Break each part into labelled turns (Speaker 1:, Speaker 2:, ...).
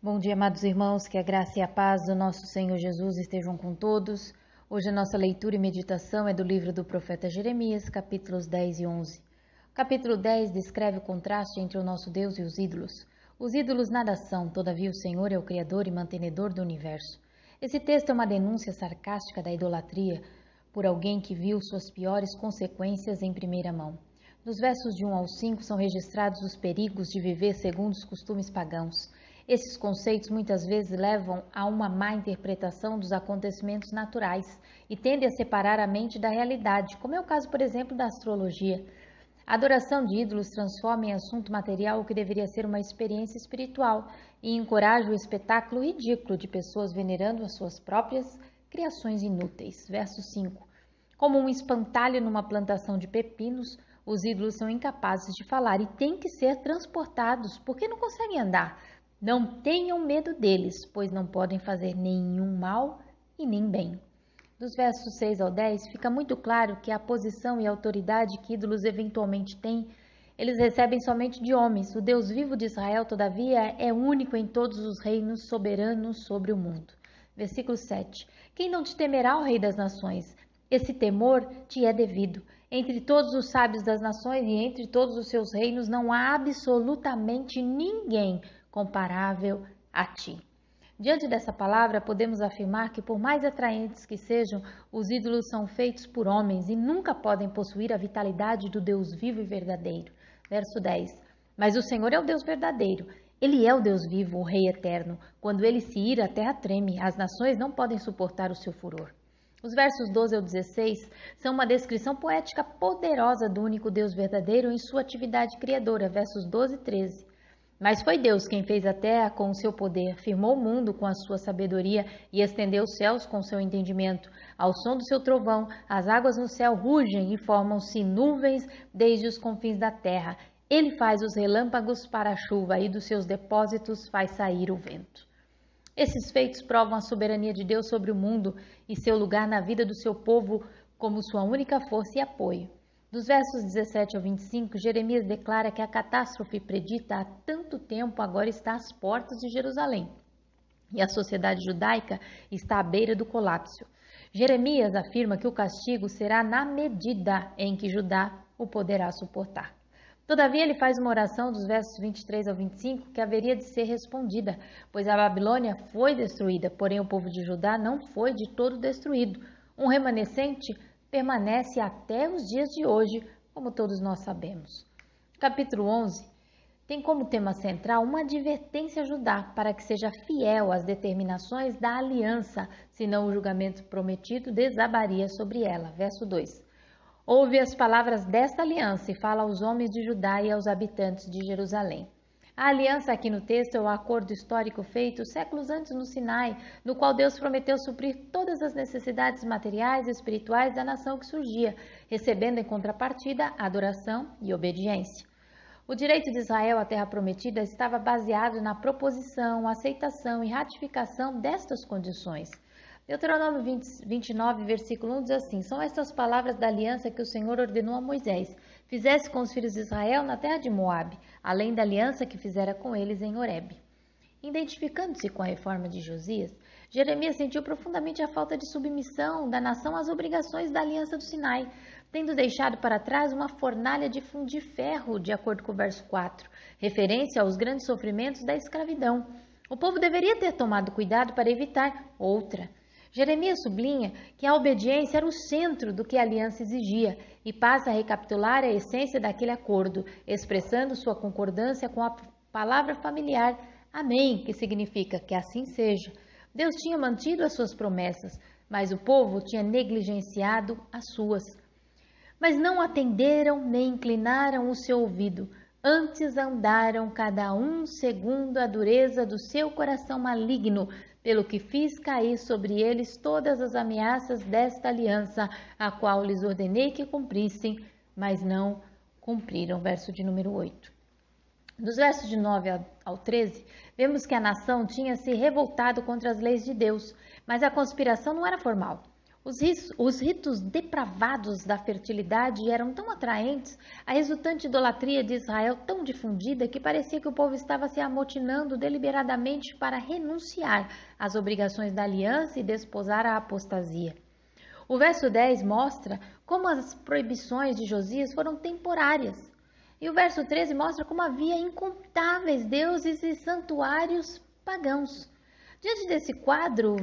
Speaker 1: Bom dia, amados irmãos, que a graça e a paz do nosso Senhor Jesus estejam com todos. Hoje a nossa leitura e meditação é do livro do profeta Jeremias, capítulos 10 e 11. O capítulo 10 descreve o contraste entre o nosso Deus e os ídolos. Os ídolos nada são, todavia o Senhor é o Criador e mantenedor do universo. Esse texto é uma denúncia sarcástica da idolatria por alguém que viu suas piores consequências em primeira mão. Nos versos de 1 ao 5 são registrados os perigos de viver segundo os costumes pagãos. Esses conceitos muitas vezes levam a uma má interpretação dos acontecimentos naturais e tendem a separar a mente da realidade, como é o caso, por exemplo, da astrologia. A adoração de ídolos transforma em assunto material o que deveria ser uma experiência espiritual e encoraja o espetáculo ridículo de pessoas venerando as suas próprias criações inúteis. Verso 5. Como um espantalho numa plantação de pepinos, os ídolos são incapazes de falar e têm que ser transportados porque não conseguem andar. Não tenham medo deles, pois não podem fazer nenhum mal e nem bem. Dos versos 6 ao 10, fica muito claro que a posição e a autoridade que ídolos eventualmente têm, eles recebem somente de homens. O Deus vivo de Israel, todavia, é único em todos os reinos, soberano sobre o mundo. Versículo 7. Quem não te temerá, ó Rei das Nações? Esse temor te é devido. Entre todos os sábios das nações e entre todos os seus reinos não há absolutamente ninguém comparável a ti. Diante dessa palavra, podemos afirmar que, por mais atraentes que sejam, os ídolos são feitos por homens e nunca podem possuir a vitalidade do Deus vivo e verdadeiro. Verso 10. Mas o Senhor é o Deus verdadeiro. Ele é o Deus vivo, o Rei eterno. Quando ele se ira, a terra treme. As nações não podem suportar o seu furor. Os versos 12 ao 16 são uma descrição poética poderosa do único Deus verdadeiro em sua atividade criadora. Versos 12 e 13. Mas foi Deus quem fez a terra com o seu poder, firmou o mundo com a sua sabedoria e estendeu os céus com o seu entendimento. Ao som do seu trovão, as águas no céu rugem e formam-se nuvens desde os confins da terra. Ele faz os relâmpagos para a chuva e dos seus depósitos faz sair o vento. Esses feitos provam a soberania de Deus sobre o mundo e seu lugar na vida do seu povo como sua única força e apoio. Dos versos 17 ao 25, Jeremias declara que a catástrofe predita há tanto tempo agora está às portas de Jerusalém e a sociedade judaica está à beira do colapso. Jeremias afirma que o castigo será na medida em que Judá o poderá suportar. Todavia, ele faz uma oração dos versos 23 ao 25 que haveria de ser respondida, pois a Babilônia foi destruída, porém o povo de Judá não foi de todo destruído. Um remanescente permanece até os dias de hoje, como todos nós sabemos. Capítulo 11 tem como tema central uma advertência a Judá para que seja fiel às determinações da aliança, senão o julgamento prometido desabaria sobre ela. Verso 2. Ouve as palavras desta aliança e fala aos homens de Judá e aos habitantes de Jerusalém. A aliança aqui no texto é o acordo histórico feito séculos antes no Sinai, no qual Deus prometeu suprir todas as necessidades materiais e espirituais da nação que surgia, recebendo em contrapartida adoração e obediência. O direito de Israel à terra prometida estava baseado na proposição, aceitação e ratificação destas condições. Deuteronômio 29, versículo 1 diz assim: são estas palavras da aliança que o Senhor ordenou a Moisés. Fizesse com os filhos de Israel na terra de Moabe, além da aliança que fizera com eles em Horebe. Identificando-se com a reforma de Josias, Jeremias sentiu profundamente a falta de submissão da nação às obrigações da aliança do Sinai, tendo deixado para trás uma fornalha de fundir ferro, de acordo com o verso 4, referência aos grandes sofrimentos da escravidão. O povo deveria ter tomado cuidado para evitar outra. Jeremias sublinha que a obediência era o centro do que a aliança exigia e passa a recapitular a essência daquele acordo, expressando sua concordância com a palavra familiar Amém, que significa que assim seja. Deus tinha mantido as suas promessas, mas o povo tinha negligenciado as suas. Mas não atenderam nem inclinaram o seu ouvido, antes andaram cada um segundo a dureza do seu coração maligno, pelo que fiz cair sobre eles todas as ameaças desta aliança, a qual lhes ordenei que cumprissem, mas não cumpriram. Verso de número 8. Dos versos de 9 ao 13, vemos que a nação tinha se revoltado contra as leis de Deus, mas a conspiração não era formal. Os ritos depravados da fertilidade eram tão atraentes, a resultante idolatria de Israel tão difundida, que parecia que o povo estava se amotinando deliberadamente para renunciar às obrigações da aliança e desposar a apostasia. O verso 10 mostra como as proibições de Josias foram temporárias. E o verso 13 mostra como havia incontáveis deuses e santuários pagãos. Diante desse quadro,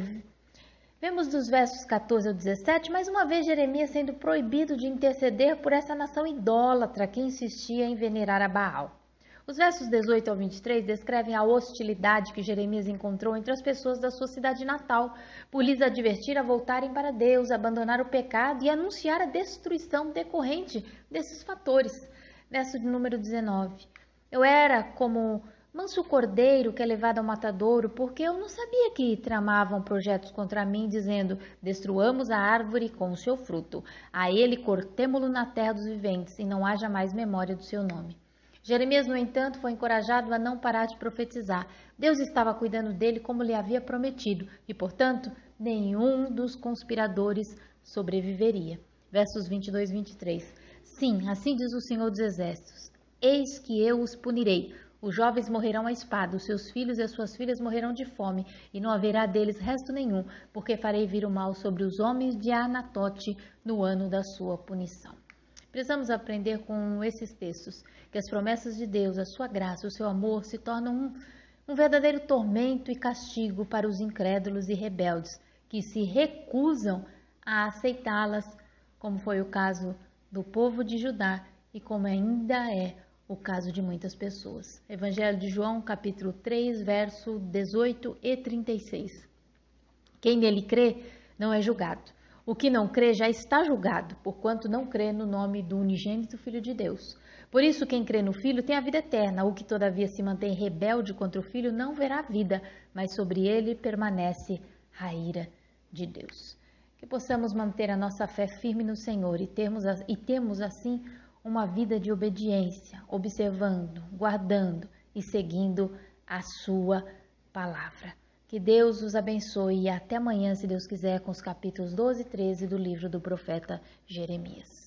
Speaker 1: vemos dos versos 14 ao 17, mais uma vez Jeremias sendo proibido de interceder por essa nação idólatra que insistia em venerar a Baal. Os versos 18 ao 23 descrevem a hostilidade que Jeremias encontrou entre as pessoas da sua cidade natal, por lhes advertir a voltarem para Deus, abandonar o pecado e anunciar a destruição decorrente desses fatores. Verso de número 19. Eu era como manso cordeiro que é levado ao matadouro, porque eu não sabia que tramavam projetos contra mim, dizendo, destruamos a árvore com o seu fruto. A ele cortemo-lo na terra dos viventes, e não haja mais memória do seu nome. Jeremias, no entanto, foi encorajado a não parar de profetizar. Deus estava cuidando dele como lhe havia prometido, e, portanto, nenhum dos conspiradores sobreviveria. Versos 22 e 23. Sim, assim diz o Senhor dos Exércitos. Eis que eu os punirei. Os jovens morrerão à espada, os seus filhos e as suas filhas morrerão de fome, e não haverá deles resto nenhum, porque farei vir o mal sobre os homens de Anatote no ano da sua punição. Precisamos aprender com esses textos que as promessas de Deus, a sua graça, o seu amor se tornam um verdadeiro tormento e castigo para os incrédulos e rebeldes que se recusam a aceitá-las, como foi o caso do povo de Judá e como ainda é o caso de muitas pessoas. Evangelho de João, capítulo 3, verso 18 e 36. Quem nele crê não é julgado. O que não crê já está julgado, porquanto não crê no nome do unigênito Filho de Deus. Por isso, quem crê no Filho tem a vida eterna. O que todavia se mantém rebelde contra o Filho não verá a vida, mas sobre ele permanece a ira de Deus. Que possamos manter a nossa fé firme no Senhor e temos assim uma vida de obediência, observando, guardando e seguindo a sua palavra. Que Deus os abençoe e até amanhã, se Deus quiser, com os capítulos 12 e 13 do livro do profeta Jeremias.